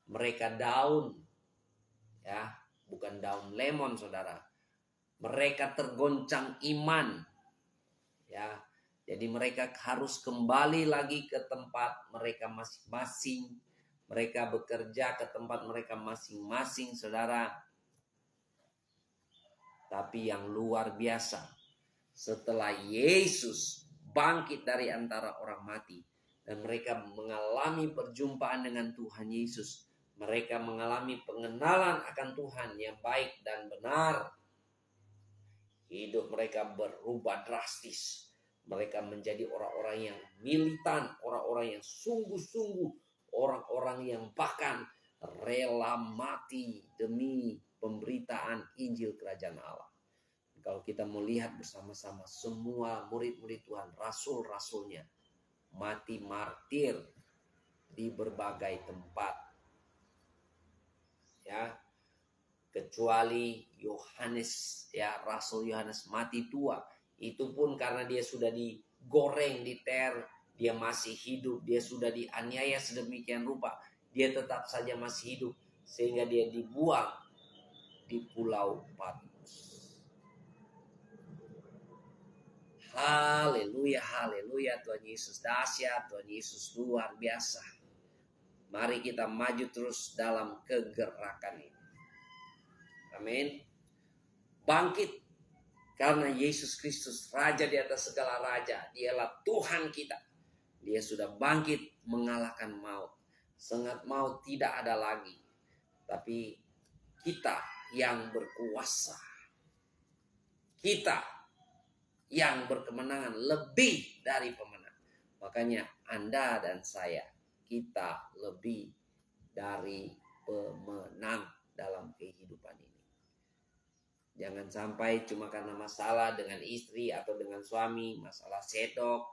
mereka down, ya, bukan daun lemon, saudara. Mereka tergoncang iman, ya. Jadi mereka harus kembali lagi ke tempat mereka masing-masing. Mereka bekerja ke tempat mereka masing-masing, saudara. Tapi yang luar biasa, setelah Yesus bangkit dari antara orang mati, dan mereka mengalami perjumpaan dengan Tuhan Yesus, mereka mengalami pengenalan akan Tuhan yang baik dan benar. Hidup mereka berubah drastis. Mereka menjadi orang-orang yang militan, orang-orang yang sungguh-sungguh, orang-orang yang bahkan rela mati demi pemberitaan Injil Kerajaan Allah. Kalau kita melihat bersama-sama semua murid-murid Tuhan, rasul-rasulnya, mati martir di berbagai tempat. Ya, kecuali Yohanes, ya, Rasul Yohanes mati tua. Itu pun karena dia sudah digoreng, diter, dia masih hidup, dia sudah dianiaya sedemikian rupa, dia tetap saja masih hidup, sehingga dia dibuang di Pulau Patmos. Haleluya, haleluya. Tuhan Yesus dahsyat, Tuhan Yesus luar biasa. Mari kita maju terus dalam kegerakan ini. Amin. Bangkit karena Yesus Kristus Raja di atas segala raja. Dialah Tuhan kita. Dia sudah bangkit mengalahkan maut. Sengat maut tidak ada lagi. Tapi kita yang berkuasa. Kita yang berkemenangan lebih dari pemenang. Makanya Anda dan saya, kita lebih dari pemenang dalam kehidupan ini. Jangan sampai cuma karena masalah dengan istri atau dengan suami, masalah sedok,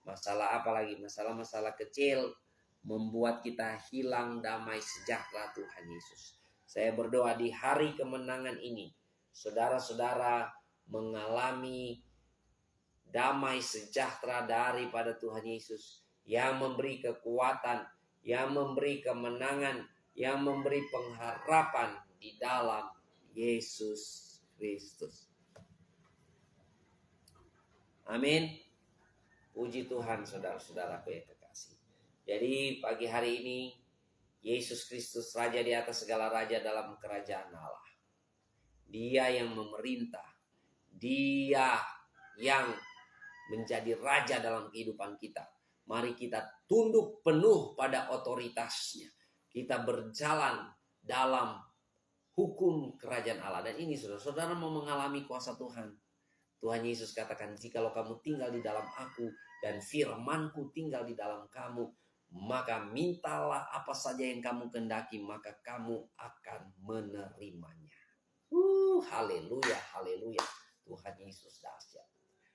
masalah apalagi, masalah-masalah kecil membuat kita hilang damai sejahtera Tuhan Yesus. Saya berdoa di hari kemenangan ini, saudara-saudara mengalami damai sejahtera daripada Tuhan Yesus yang memberi kekuatan, yang memberi kemenangan, yang memberi pengharapan di dalam Yesus Kristus. Amin. Puji Tuhan, saudara-saudaraku yang terkasih. Jadi pagi hari ini Yesus Kristus Raja di atas segala raja dalam kerajaan Allah. Dia yang memerintah. Dia yang menjadi raja dalam kehidupan kita. Mari kita tunduk penuh pada otoritasnya. Kita berjalan dalam hukum kerajaan Allah. Dan ini saudara-saudara mau mengalami kuasa Tuhan. Tuhan Yesus katakan, jikalau kamu tinggal di dalam aku dan firmanku tinggal di dalam kamu, maka mintalah apa saja yang kamu kehendaki, maka kamu akan menerimanya. Haleluya, haleluya. Tuhan Yesus dahsyat.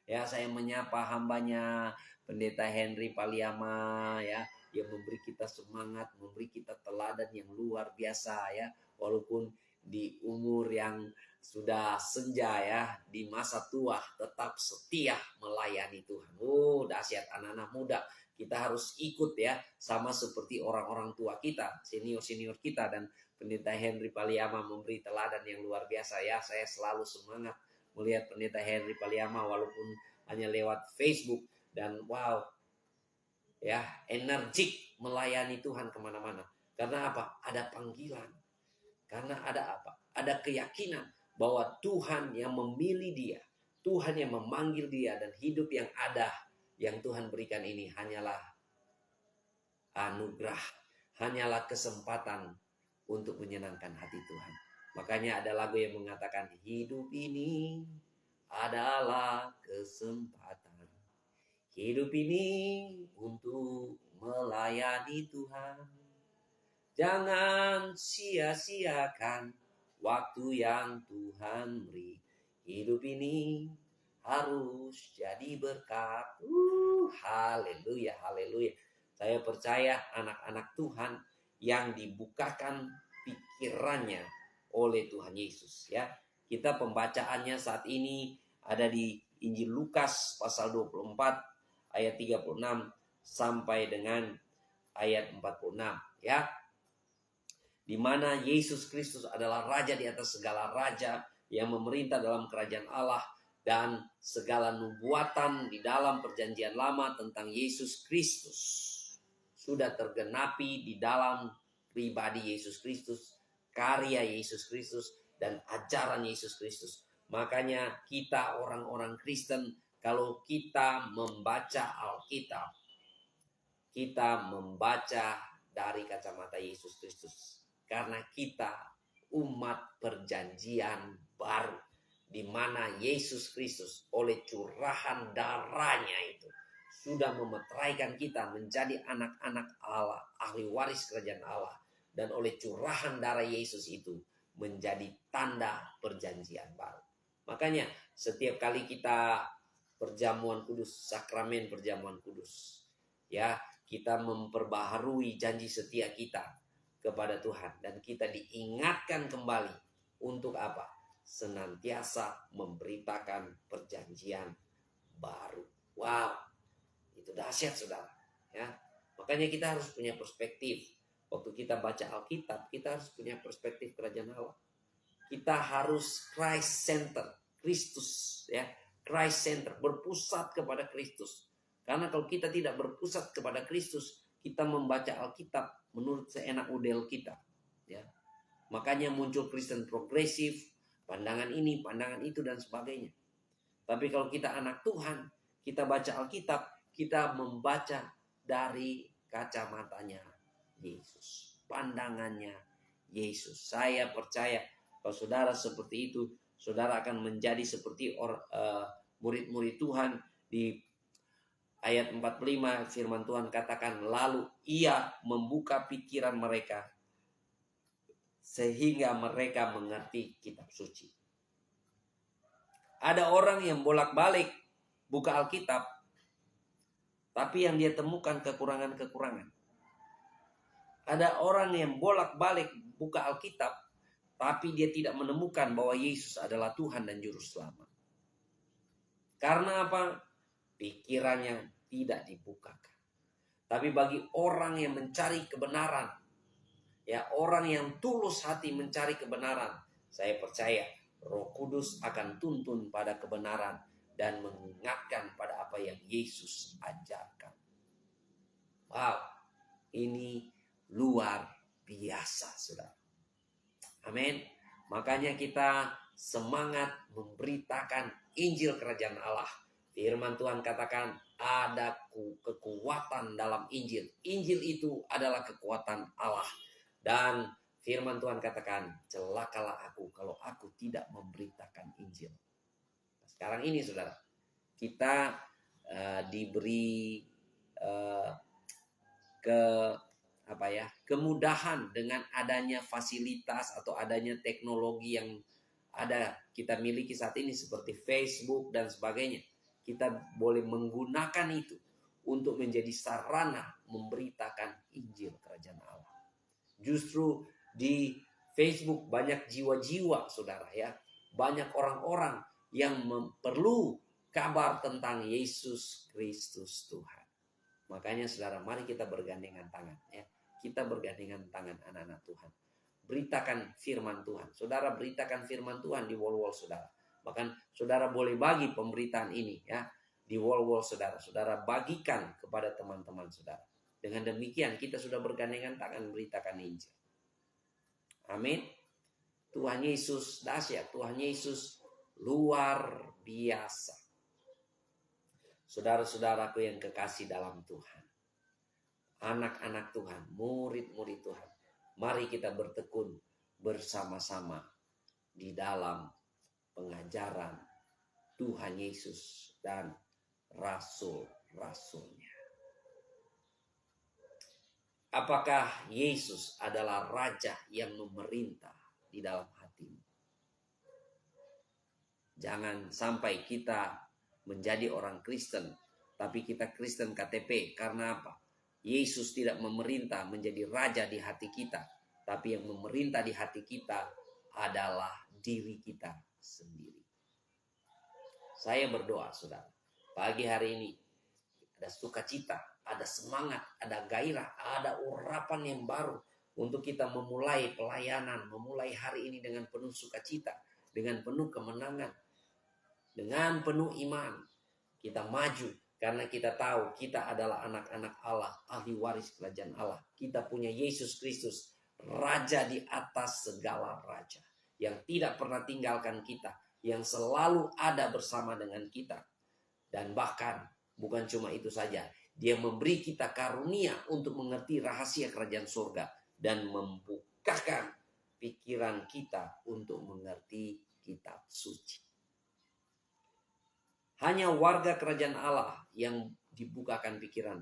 Ya, saya menyapa hambanya Pendeta Henry Paliama, ya, yang memberi kita semangat, memberi kita teladan yang luar biasa, ya. Walaupun di umur yang sudah senja, ya, di masa tua tetap setia melayani Tuhan. Dahsyat anak-anak muda. Kita harus ikut, ya, sama seperti orang-orang tua kita, senior-senior kita. Dan Pendeta Henry Paliama memberi teladan yang luar biasa, ya. Saya selalu semangat melihat Pendeta Henry Paliama walaupun hanya lewat Facebook. Dan wow, ya, energik melayani Tuhan kemana-mana. Karena apa? Ada panggilan. Karena ada apa? Ada keyakinan bahwa Tuhan yang memilih dia, Tuhan yang memanggil dia, dan hidup yang ada yang Tuhan berikan ini hanyalah anugerah, hanyalah kesempatan untuk menyenangkan hati Tuhan. Makanya ada lagu yang mengatakan, hidup ini adalah kesempatan. Hidup ini untuk melayani Tuhan. Jangan sia-siakan waktu yang Tuhan beri. Hidup ini harus jadi berkat. Haleluya, haleluya. Saya percaya anak-anak Tuhan yang dibukakan pikirannya oleh Tuhan Yesus, ya. Kita pembacaannya saat ini ada di Injil Lukas pasal 24 ayat 36 sampai dengan ayat 46 ya. Di mana Yesus Kristus adalah raja di atas segala raja yang memerintah dalam kerajaan Allah, dan segala nubuatan di dalam perjanjian lama tentang Yesus Kristus sudah tergenapi di dalam pribadi Yesus Kristus, karya Yesus Kristus, dan ajaran Yesus Kristus. Makanya kita orang-orang Kristen, kalau kita membaca Alkitab, kita membaca dari kacamata Yesus Kristus. Karena kita umat perjanjian baru, di mana Yesus Kristus oleh curahan darahnya itu sudah memeteraikan kita menjadi anak-anak Allah, ahli waris kerajaan Allah. Dan oleh curahan darah Yesus itu menjadi tanda perjanjian baru. Makanya setiap kali kita perjamuan kudus, sakramen perjamuan kudus, ya, kita memperbaharui janji setia kita kepada Tuhan, dan kita diingatkan kembali untuk apa? Senantiasa memberitakan perjanjian baru. Wow, itu dahsyat saudara ya. Makanya kita harus punya perspektif. Waktu kita baca Alkitab, kita harus punya perspektif kerajaan Allah. Kita harus Christ center, Kristus ya, Christ center, berpusat kepada Kristus. Karena kalau kita tidak berpusat kepada Kristus, kita membaca Alkitab menurut seenak udel kita ya. Makanya muncul Kristen progresif, pandangan ini, pandangan itu, dan sebagainya. Tapi kalau kita anak Tuhan, kita baca Alkitab, kita membaca dari kacamatanya Yesus, pandangannya Yesus. Saya percaya kalau saudara seperti itu, saudara akan menjadi seperti murid-murid Tuhan. Di ayat 45 firman Tuhan katakan, lalu ia membuka pikiran mereka sehingga mereka mengerti kitab suci. Ada orang yang bolak-balik buka Alkitab, tapi yang dia temukan kekurangan-kekurangan. Ada orang yang bolak-balik buka Alkitab, tapi dia tidak menemukan bahwa Yesus adalah Tuhan dan Juru Selamat. Karena apa? Pikirannya tidak dibukakan. Tapi bagi orang yang mencari kebenaran, ya, orang yang tulus hati mencari kebenaran, saya percaya Roh Kudus akan tuntun pada kebenaran dan mengingatkan pada apa yang Yesus ajarkan. Wow, ini luar biasa, saudara. Amin. Makanya kita semangat memberitakan Injil Kerajaan Allah. Firman Tuhan katakan ada kekuatan dalam Injil. Injil itu adalah kekuatan Allah. Dan firman Tuhan katakan, celakalah aku kalau aku tidak memberitakan Injil. Sekarang ini saudara, kita diberi kemudahan dengan adanya fasilitas atau adanya teknologi yang ada kita miliki saat ini seperti Facebook dan sebagainya. Kita boleh menggunakan itu untuk menjadi sarana memberitakan Injil Kerajaan Allah. Justru di Facebook banyak jiwa-jiwa saudara ya. Banyak orang-orang yang perlu kabar tentang Yesus Kristus Tuhan. Makanya saudara, mari kita bergandengan tangan ya. Kita bergandengan tangan anak-anak Tuhan. Beritakan firman Tuhan. Saudara beritakan firman Tuhan di wall-wall saudara. Bahkan saudara boleh bagi pemberitaan ini ya di wall-wall saudara. Saudara bagikan kepada teman-teman saudara. Dengan demikian kita sudah bergandengan tangan beritakan Injil. Amin. Tuhan Yesus dahsyat. Tuhan Yesus luar biasa. Saudara-saudaraku yang kekasih dalam Tuhan. Anak-anak Tuhan, murid-murid Tuhan. Mari kita bertekun bersama-sama di dalam pengajaran Tuhan Yesus dan rasul-rasulnya. Apakah Yesus adalah raja yang memerintah di dalam hatimu? Jangan sampai kita menjadi orang Kristen, tapi kita Kristen KTP. Karena apa? Yesus tidak memerintah menjadi raja di hati kita, tapi yang memerintah di hati kita adalah diri kita sendiri. Saya berdoa, saudara, pagi hari ini ada sukacita, ada semangat, ada gairah, ada urapan yang baru untuk kita memulai pelayanan, memulai hari ini dengan penuh sukacita, dengan penuh kemenangan, dengan penuh iman. Kita maju karena kita tahu kita adalah anak-anak Allah, ahli waris kerajaan Allah. Kita punya Yesus Kristus, Raja di atas segala raja, yang tidak pernah tinggalkan kita, yang selalu ada bersama dengan kita. Dan bahkan bukan cuma itu saja, Dia memberi kita karunia untuk mengerti rahasia kerajaan surga dan membukakan pikiran kita untuk mengerti kitab suci. Hanya warga kerajaan Allah yang dibukakan pikiran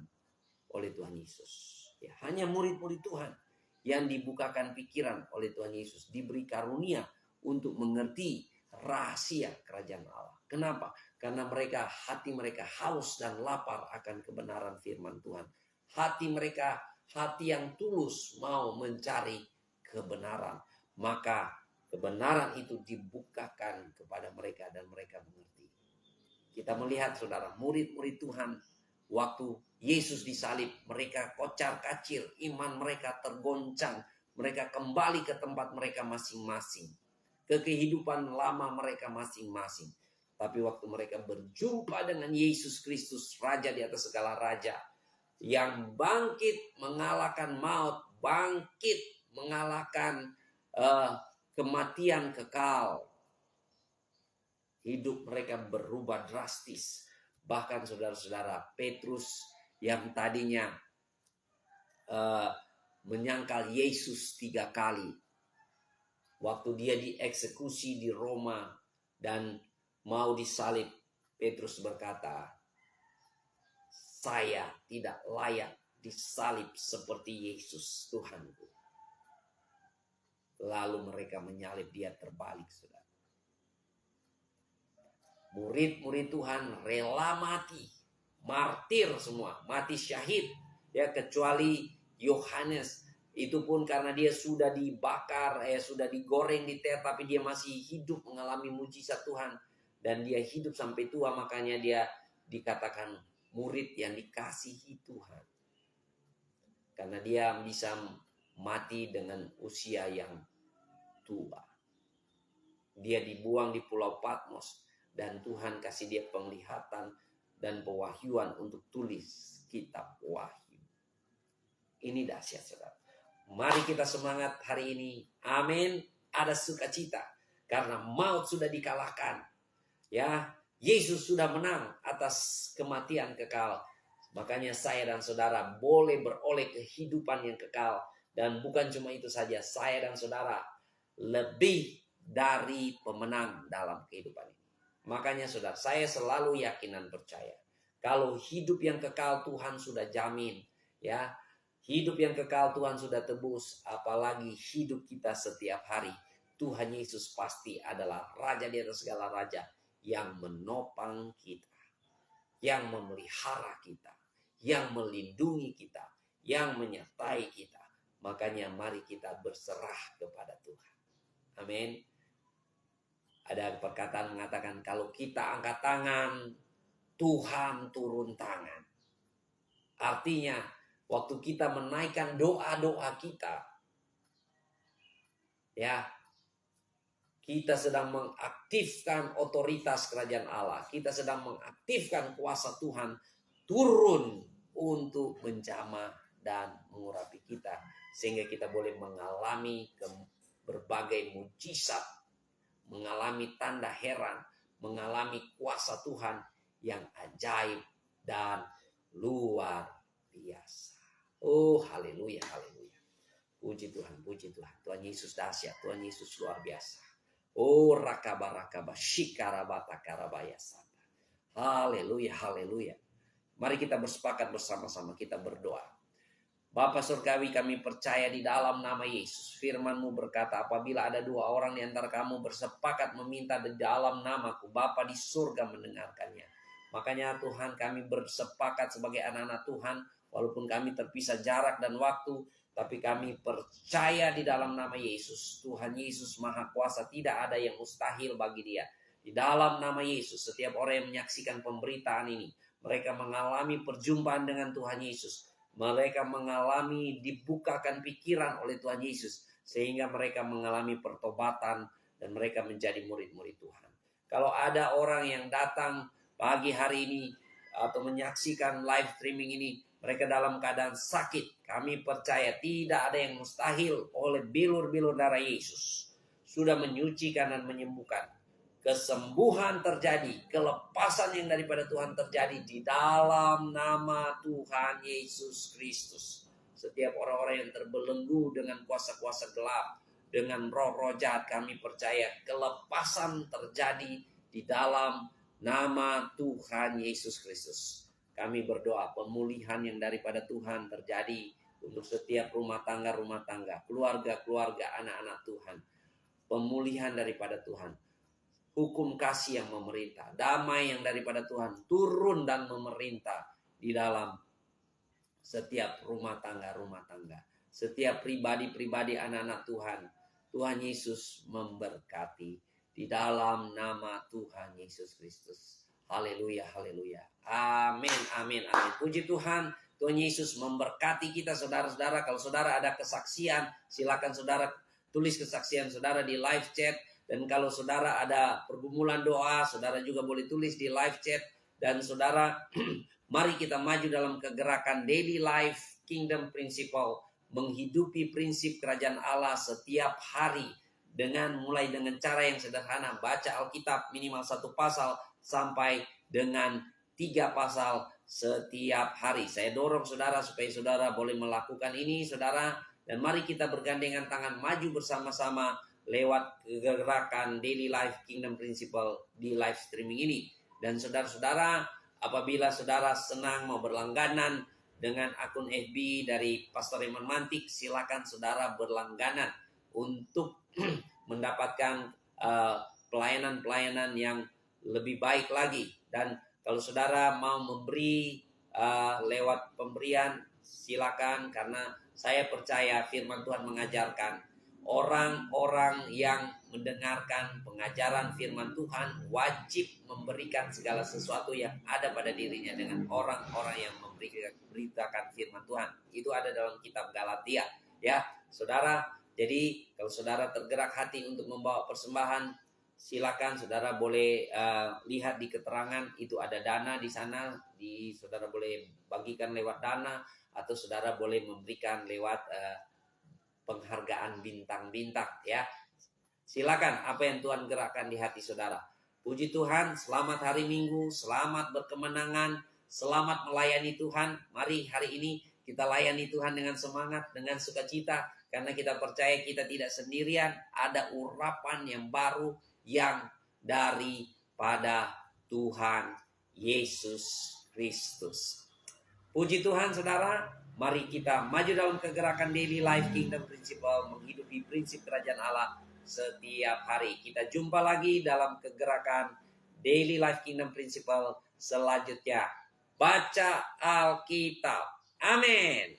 oleh Tuhan Yesus. Ya, hanya murid-murid Tuhan yang dibukakan pikiran oleh Tuhan Yesus, diberi karunia untuk mengerti rahasia kerajaan Allah. Kenapa? Karena hati mereka haus dan lapar akan kebenaran firman Tuhan. Hati mereka, hati yang tulus mau mencari kebenaran. Maka kebenaran itu dibukakan kepada mereka dan mereka mengerti. Kita melihat, saudara, murid-murid Tuhan waktu Yesus disalib, mereka kocar-kacir, iman mereka tergoncang, mereka kembali ke tempat mereka masing-masing, ke kehidupan lama mereka masing-masing. Tapi waktu mereka berjumpa dengan Yesus Kristus, Raja di atas segala raja, yang bangkit mengalahkan maut, bangkit mengalahkan kematian kekal, hidup mereka berubah drastis. Bahkan saudara-saudara, Petrus yang tadinya menyangkal Yesus 3 kali, waktu dia dieksekusi di Roma dan mau disalib, Petrus berkata, saya tidak layak disalib seperti Yesus Tuhanku. Lalu mereka menyalib dia terbalik, saudara. Murid-murid Tuhan rela mati, martir semua, mati syahid, ya, kecuali Yohanes. Itu pun karena dia sudah dibakar, sudah digoreng di ter, tapi dia masih hidup mengalami mujizat Tuhan dan dia hidup sampai tua, makanya dia dikatakan murid yang dikasihi Tuhan. Karena dia bisa mati dengan usia yang tua. Dia dibuang di Pulau Patmos. Dan Tuhan kasih dia penglihatan dan pewahyuan untuk tulis kitab wahyu. Ini dahsyat, saudara. Mari kita semangat hari ini. Amin. Ada sukacita karena maut sudah dikalahkan. Ya, Yesus sudah menang atas kematian kekal. Makanya saya dan saudara boleh beroleh kehidupan yang kekal. Dan bukan cuma itu saja, saya dan saudara lebih dari pemenang dalam kehidupan ini. Makanya saudara, saya selalu yakin dan percaya kalau hidup yang kekal Tuhan sudah jamin, ya. Hidup yang kekal Tuhan sudah tebus, apalagi hidup kita setiap hari. Tuhan Yesus pasti adalah Raja di atas segala raja yang menopang kita, yang memelihara kita, yang melindungi kita, yang menyertai kita. Makanya mari kita berserah kepada Tuhan. Amin. Ada perkataan mengatakan kalau kita angkat tangan, Tuhan turun tangan. Artinya waktu kita menaikkan doa-doa kita, ya, kita sedang mengaktifkan otoritas kerajaan Allah. Kita sedang mengaktifkan kuasa Tuhan turun untuk menjamah dan mengurapi kita. Sehingga kita boleh mengalami berbagai mujizat, mengalami tanda heran, mengalami kuasa Tuhan yang ajaib dan luar biasa. Oh, haleluya, haleluya. Puji Tuhan, puji Tuhan. Tuhan Yesus dahsyat, Tuhan Yesus luar biasa. Oh, rakaba shikarabata karabayasa. Haleluya, haleluya. Mari kita bersepakat bersama-sama, kita berdoa. Bapa Surgawi, kami percaya di dalam nama Yesus. Firman-Mu berkata, apabila ada 2 orang di antara kamu bersepakat meminta di dalam namaku, Bapa di surga mendengarkannya. Makanya Tuhan, kami bersepakat sebagai anak-anak Tuhan, walaupun kami terpisah jarak dan waktu, tapi kami percaya di dalam nama Yesus. Tuhan Yesus Maha Kuasa, tidak ada yang mustahil bagi Dia. Di dalam nama Yesus, setiap orang yang menyaksikan pemberitaan ini, mereka mengalami perjumpaan dengan Tuhan Yesus. Mereka mengalami dibukakan pikiran oleh Tuhan Yesus, sehingga mereka mengalami pertobatan dan mereka menjadi murid-murid Tuhan. Kalau ada orang yang datang pagi hari ini atau menyaksikan live streaming ini, mereka dalam keadaan sakit, kami percaya tidak ada yang mustahil oleh bilur-bilur darah Yesus. Sudah menyucikan dan menyembuhkan. Kesembuhan terjadi, kelepasan yang daripada Tuhan terjadi di dalam nama Tuhan Yesus Kristus. Setiap orang-orang yang terbelenggu dengan kuasa-kuasa gelap, dengan roh-roh jahat, kami percaya kelepasan terjadi di dalam nama Tuhan Yesus Kristus. Kami berdoa pemulihan yang daripada Tuhan terjadi untuk setiap rumah tangga, keluarga-keluarga, anak-anak Tuhan. Pemulihan daripada Tuhan. Hukum kasih yang memerintah, damai yang daripada Tuhan turun dan memerintah di dalam setiap rumah tangga, setiap pribadi-pribadi anak-anak Tuhan. Tuhan Yesus memberkati di dalam nama Tuhan Yesus Kristus. Haleluya, haleluya. Amin, amin, amin. Puji Tuhan, Tuhan Yesus memberkati kita saudara-saudara. Kalau saudara ada kesaksian, silakan saudara tulis kesaksian saudara di live chat. Dan kalau saudara ada pergumulan doa, saudara juga boleh tulis di live chat. Dan saudara, mari kita maju dalam kegerakan daily life kingdom principle. Menghidupi prinsip kerajaan Allah setiap hari. Mulai dengan cara yang sederhana. Baca Alkitab minimal 1 pasal sampai dengan 3 pasal setiap hari. Saya dorong saudara supaya saudara boleh melakukan ini saudara. Dan mari kita bergandengan tangan maju bersama-sama lewat gerakan Daily Life Kingdom Principle di live streaming ini. Dan saudara-saudara, apabila saudara senang mau berlangganan dengan akun FB dari Pastor Raymond Mantik, silakan saudara berlangganan untuk mendapatkan pelayanan-pelayanan yang lebih baik lagi. Dan kalau saudara mau memberi lewat pemberian, silakan, karena saya percaya firman Tuhan mengajarkan orang-orang yang mendengarkan pengajaran firman Tuhan wajib memberikan segala sesuatu yang ada pada dirinya dengan orang-orang yang memberitakan firman Tuhan. Itu ada dalam kitab Galatia, ya, saudara. Jadi kalau saudara tergerak hati untuk membawa persembahan, silakan saudara boleh lihat di keterangan itu ada dana di sana. Saudara boleh bagikan lewat dana atau saudara boleh memberikan lewat penghargaan bintang-bintang, ya. Silakan apa yang Tuhan gerakkan di hati saudara. Puji Tuhan, selamat hari Minggu, selamat berkemenangan, selamat melayani Tuhan. Mari hari ini kita layani Tuhan dengan semangat, dengan sukacita, karena kita percaya kita tidak sendirian. Ada urapan yang baru yang daripada Tuhan Yesus Kristus. Puji Tuhan saudara. Mari kita maju dalam kegerakan Daily Life Kingdom Principle, menghidupi prinsip kerajaan Allah setiap hari. Kita jumpa lagi dalam kegerakan Daily Life Kingdom Principle selanjutnya. Baca Alkitab. Amin.